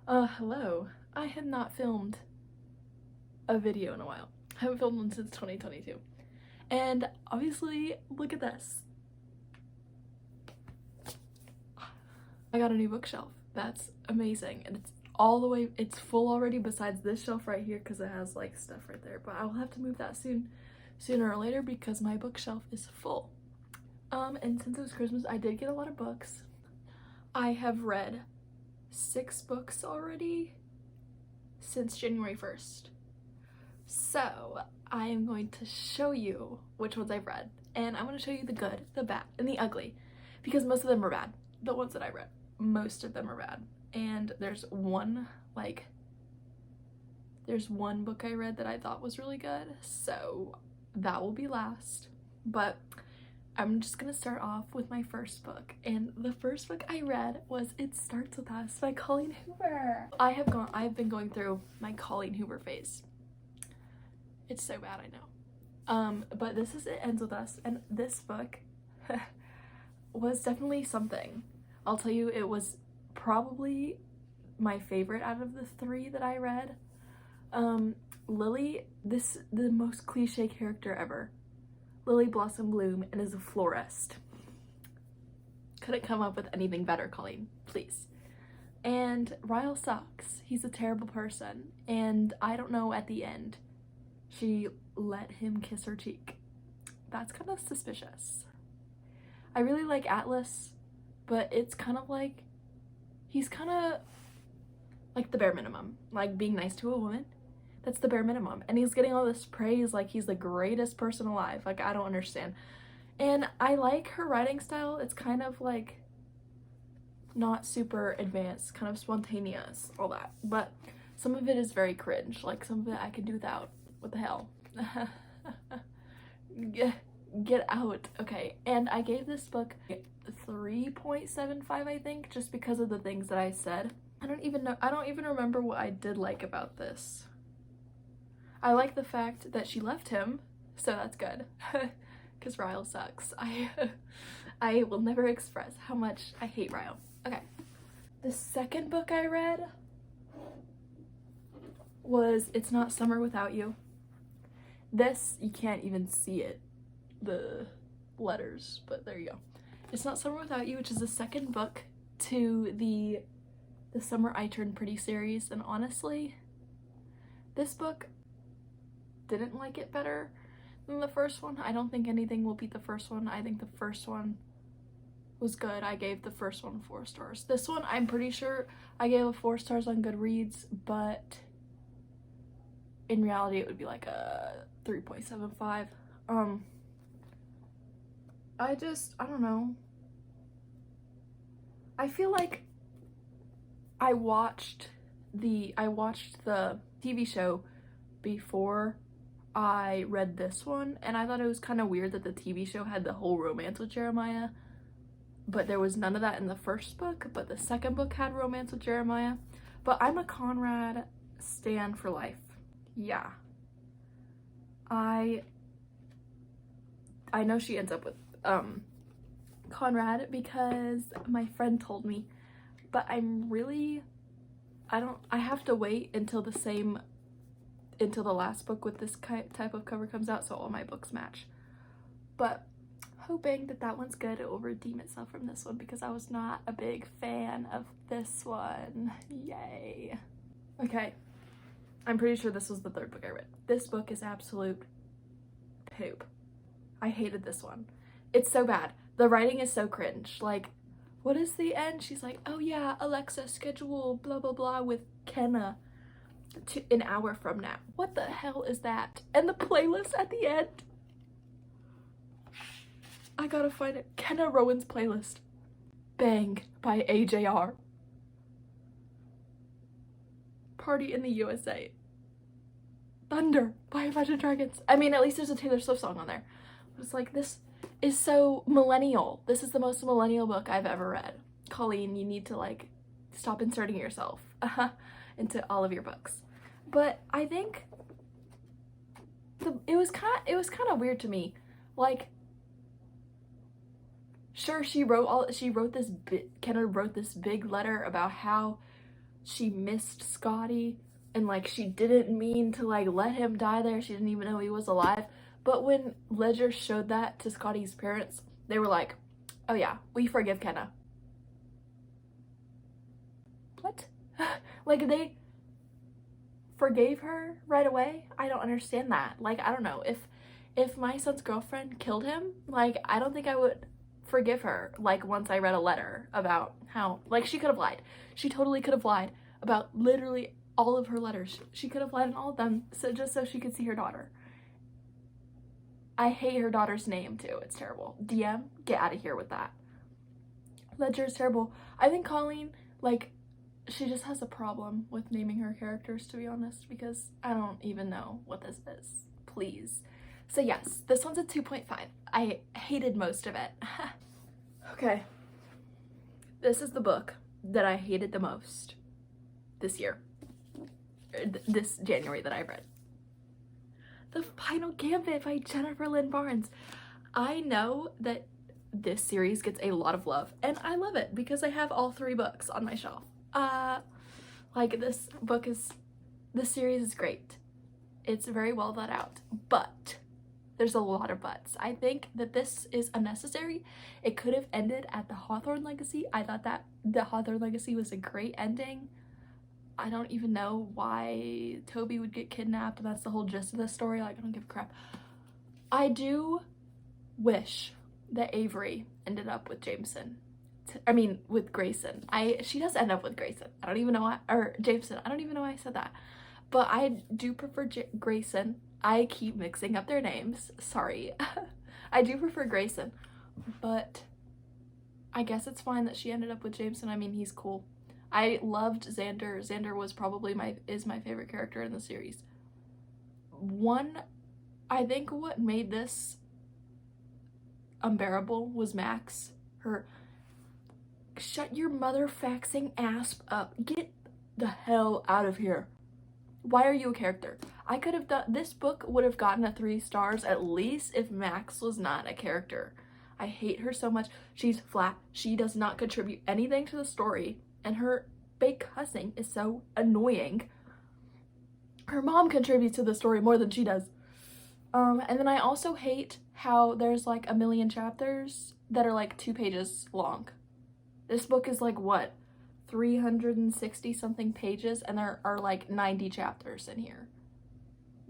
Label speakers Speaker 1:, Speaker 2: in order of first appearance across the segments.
Speaker 1: Hello. I had not filmed a video in a while. I haven't filmed one since 2022. And obviously, look at this. I got a new bookshelf. That's amazing. And it's full already besides this shelf right here because it has like stuff right there. But I will have to move that sooner or later because my bookshelf is full. And since it was Christmas, I did get a lot of books. I have read 6 books already since January 1st. So I am going to show you which ones I've read. And I'm going to show you the good, the bad, and the ugly. Because most of them are bad. The ones that I read. Most of them are bad. And there's one book I read that I thought was really good. So that will be last. But I'm just gonna start off with my first book, and the first book I read was It Starts With Us by Colleen Hoover. I've been going through my Colleen Hoover phase. It's so bad, I know. But this is It Ends With Us, and this book was definitely something. I'll tell you, it was probably my favorite out of the 3 that I read. Lily, the most cliche character ever. Lily Blossom Bloom and is a florist. Couldn't come up with anything better, Colleen, please. And Ryle sucks. He's a terrible person. And I don't know, at the end, she let him kiss her cheek. That's kind of suspicious. I really like Atlas, but it's kind of like, he's kind of like the bare minimum. Like being nice to a woman. That's the bare minimum. And he's getting all this praise like he's the greatest person alive. Like, I don't understand. And I like her writing style. It's kind of like not super advanced, kind of spontaneous, all that. But some of it is very cringe. Like, some of it I can do without. What the hell? Get out. Okay. And I gave this book 3.75, I think, just because of the things that I said. I don't even remember what I did like about this. I like the fact that she left him, so that's good, because Ryle sucks. I will never express how much I hate Ryle. Okay, the second book I read was It's Not Summer Without You. This, you can't even see it, the letters, but there you go. It's Not Summer Without You, which is the second book to the Summer I Turned Pretty series, and honestly, this book didn't like it better than the first one. I don't think anything will beat the first one. I think the first one was good. I gave the first one 4 stars. This one, I'm pretty sure I gave a 4 stars on Goodreads, but in reality it would be like a 3.75. I don't know. I feel like I watched the TV show before I read this one, and I thought it was kind of weird that the TV show had the whole romance with Jeremiah, but there was none of that in the first book. But the second book had romance with Jeremiah. But I'm a Conrad stan for life. Yeah. I know she ends up with Conrad because my friend told me, but I have to wait until the last book with this type of cover comes out, so all my books match. But hoping that one's good, it will redeem itself from this one, because I was not a big fan of this one. Yay. Okay, I'm pretty sure this was the 3rd book I read. This book is absolute poop. I hated this one. It's so bad. The writing is so cringe. Like, what is the end? She's like, oh yeah, Alexa, schedule blah blah blah with Kenna to an hour from now. What the hell is that? And the playlist at the end, I gotta find it. Kenna Rowan's playlist. Bang by AJR. Party in the USA. Thunder by Imagine Dragons. I mean, at least there's a Taylor Swift song on there. It's like, this is so millennial. This is the most millennial book I've ever read. Colleen, you need to like stop inserting yourself into all of your books. But I think it was kind of weird to me. Like, sure, Kenna wrote this big letter about how she missed Scotty and like she didn't mean to like let him die there. She didn't even know he was alive. But when Ledger showed that to Scotty's parents, they were like, oh yeah, we forgive Kenna. What? Like they forgave her right away? I don't understand that. Like, I don't know, if my son's girlfriend killed him, like I don't think I would forgive her. Like once I read a letter about how, like, she could have lied. She totally could have lied about literally all of her letters. She could have lied on all of them just so she could see her daughter. I hate her daughter's name too. It's terrible. DM, get out of here with that. Ledger is terrible. I think Colleen, like, she just has a problem with naming her characters, to be honest, because I don't even know what this is. Please. So yes, this one's a 2.5. I hated most of it. Okay. This is the book that I hated the most this year. This January that I read. The Final Gambit by Jennifer Lynn Barnes. I know that this series gets a lot of love, and I love it because I have all 3 books on my shelf. Like this series is great. It's very well thought out, but there's a lot of buts. I think that this is unnecessary. It could have ended at the Hawthorne Legacy. I thought that the Hawthorne Legacy was a great ending. I don't even know why Toby would get kidnapped. That's the whole gist of the story. Like, I don't give a crap. I do wish that Avery ended up with Jameson. I mean, with Grayson. She does end up with Grayson. I don't even know why, or Jameson. I don't even know why I said that. But I do prefer Grayson. I keep mixing up their names. Sorry. I do prefer Grayson. But I guess it's fine that she ended up with Jameson. I mean, he's cool. I loved Xander. Xander was probably my favorite character in the series. I think what made this unbearable was Max. Her shut your mother faxing ass up. Get the hell out of here. Why are you a character? I could have done, this book would have gotten a 3 stars at least if Max was not a character. I hate her so much. She's flat. She does not contribute anything to the story. And her fake cussing is so annoying. Her mom contributes to the story more than she does. And then I also hate how there's like a million chapters that are like 2 pages long. This book is like, what, 360 something pages, and there are like 90 chapters in here.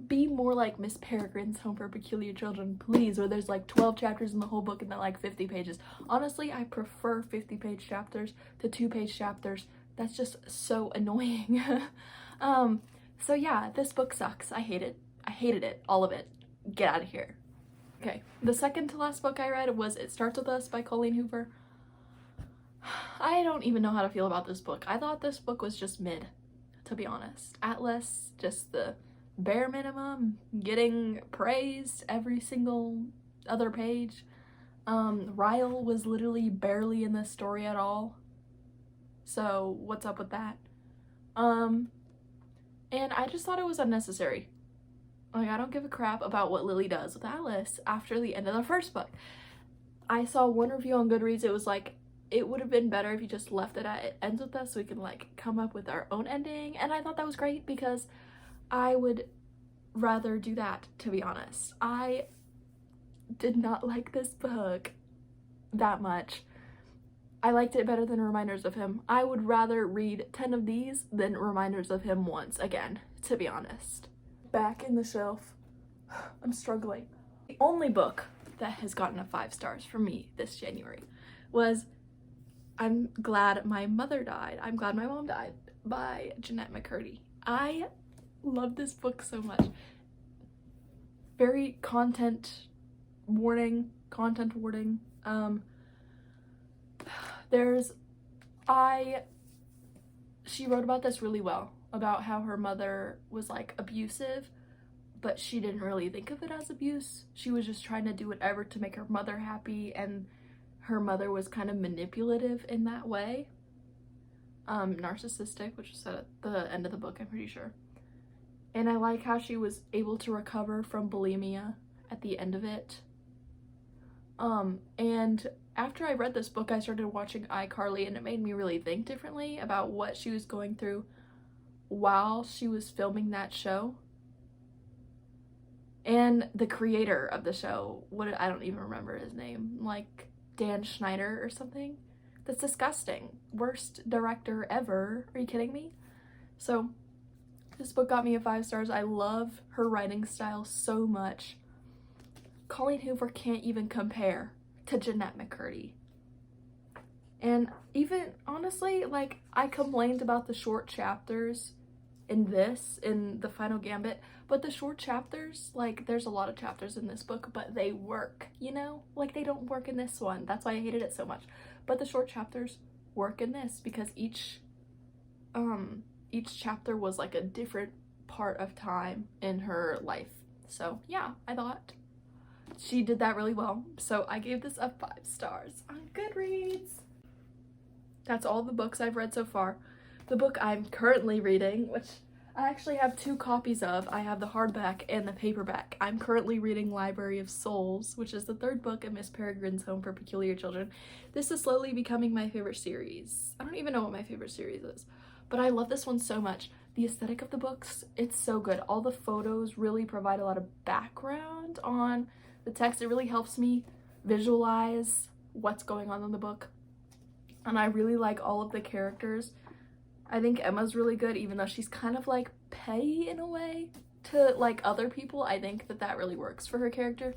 Speaker 1: Be more like Miss Peregrine's Home for Peculiar Children, please, where there's like 12 chapters in the whole book and then like 50 pages. Honestly, I prefer 50-page chapters to 2-page chapters. That's just so annoying. So yeah, this book sucks. I hate it. I hated it. All of it. Get out of here. Okay, the second to last book I read was It Starts With Us by Colleen Hoover. I don't even know how to feel about this book. I thought this book was just mid, to be honest. Atlas, just the bare minimum, getting praised every single other page. Ryle was literally barely in this story at all. So what's up with that? And I just thought it was unnecessary. Like, I don't give a crap about what Lily does with Atlas after the end of the first book. I saw one review on Goodreads. It was like, it would have been better if you just left it at It Ends With Us so we can like come up with our own ending. And I thought that was great because I would rather do that, to be honest. I did not like this book that much. I liked it better than Reminders of Him. I would rather read 10 of these than Reminders of Him once again, to be honest. Back in the shelf. I'm struggling. The only book that has gotten a 5 stars for me this January was I'm Glad My Mother Died. I'm Glad My Mom Died by Jeanette McCurdy. I love this book so much. Very content warning. She wrote about this really well, about how her mother was like abusive, but she didn't really think of it as abuse. She was just trying to do whatever to make her mother happy, and her mother was kind of manipulative in that way. Narcissistic, which is said at the end of the book, I'm pretty sure. And I like how she was able to recover from bulimia at the end of it. And after I read this book, I started watching iCarly, and it made me really think differently about what she was going through while she was filming that show. And the creator of the show, I don't even remember his name, like Dan Schneider or something. That's disgusting. Worst director ever. Are you kidding me? So this book got me a 5 stars. I love her writing style so much. Colleen Hoover can't even compare to Jeanette McCurdy. And even, honestly, like, I complained about the short chapters in the Final Gambit, but the short chapters, like, there's a lot of chapters in this book, but they work, you know? Like, they don't work in this one. That's why I hated it so much. But the short chapters work in this because each chapter was like a different part of time in her life. So yeah, I thought she did that really well. So I gave this a 5 stars on Goodreads. That's all the books I've read so far. The book I'm currently reading, which I actually have 2 copies of. I have the hardback and the paperback. I'm currently reading Library of Souls, which is the 3rd book in Miss Peregrine's Home for Peculiar Children. This is slowly becoming my favorite series. I don't even know what my favorite series is, but I love this one so much. The aesthetic of the books, it's so good. All the photos really provide a lot of background on the text. It really helps me visualize what's going on in the book. And I really like all of the characters. I think Emma's really good, even though she's kind of like petty in a way to like other people. I think that really works for her character.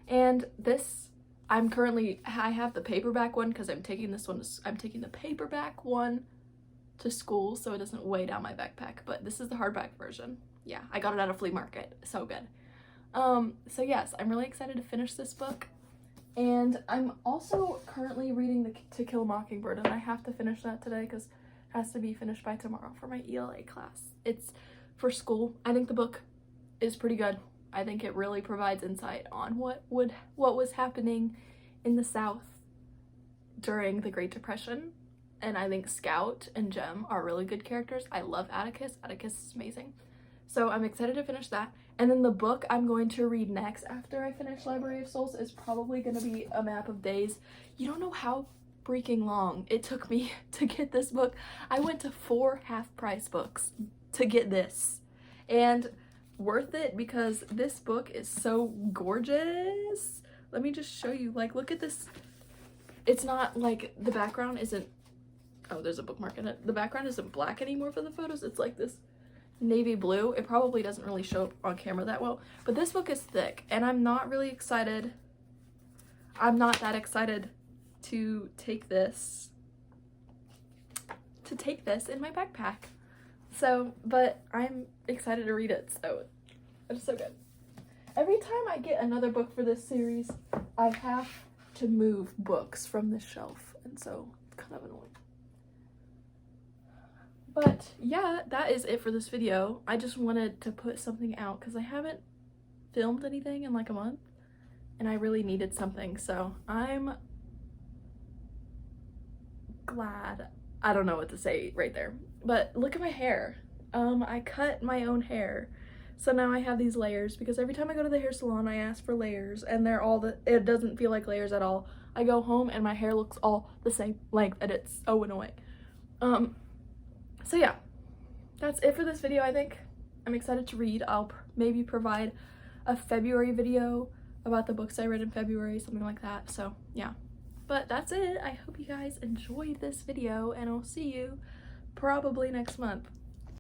Speaker 1: And this, I have the paperback one because I'm taking the paperback one to school so it doesn't weigh down my backpack, but this is the hardback version. Yeah, I got it at a flea market. So good. So yes, I'm really excited to finish this book. And I'm also currently reading To Kill a Mockingbird, and I have to finish that today because has to be finished by tomorrow for my ELA class. It's for school. I think the book is pretty good. I think it really provides insight on what was happening in the South during the Great Depression. And I think Scout and Jem are really good characters. I love Atticus. Atticus is amazing. So I'm excited to finish that. And then the book I'm going to read next after I finish Library of Souls is probably going to be A Map of Days. You don't know how freaking long it took me to get this book. I went to 4 half-price books to get this, and worth it because this book is so gorgeous. Let me just show you, like, look at this. It's not like the background isn't, oh, there's a bookmark in it. The background isn't black anymore for the photos. It's like this navy blue. It probably doesn't really show up on camera that well, but this book is thick, and I'm not really excited. I'm not that excited to take this in my backpack. So, but I'm excited to read it, so it's so good. Every time I get another book for this series, I have to move books from this shelf, and so it's kind of annoying. But yeah, that is it for this video. I just wanted to put something out because I haven't filmed anything in like a month, and I really needed something, so I'm glad. I don't know what to say right there, but look at my hair. I cut my own hair, so now I have these layers because every time I go to the hair salon I ask for layers, and it doesn't feel like layers at all. I go home and my hair looks all the same length, and it's so annoying. So yeah, that's it for this video. I think I'm excited to read. I'll maybe provide a February video about the books I read in February, something like that. So yeah, but that's it. I hope you guys enjoyed this video, and I'll see you probably next month.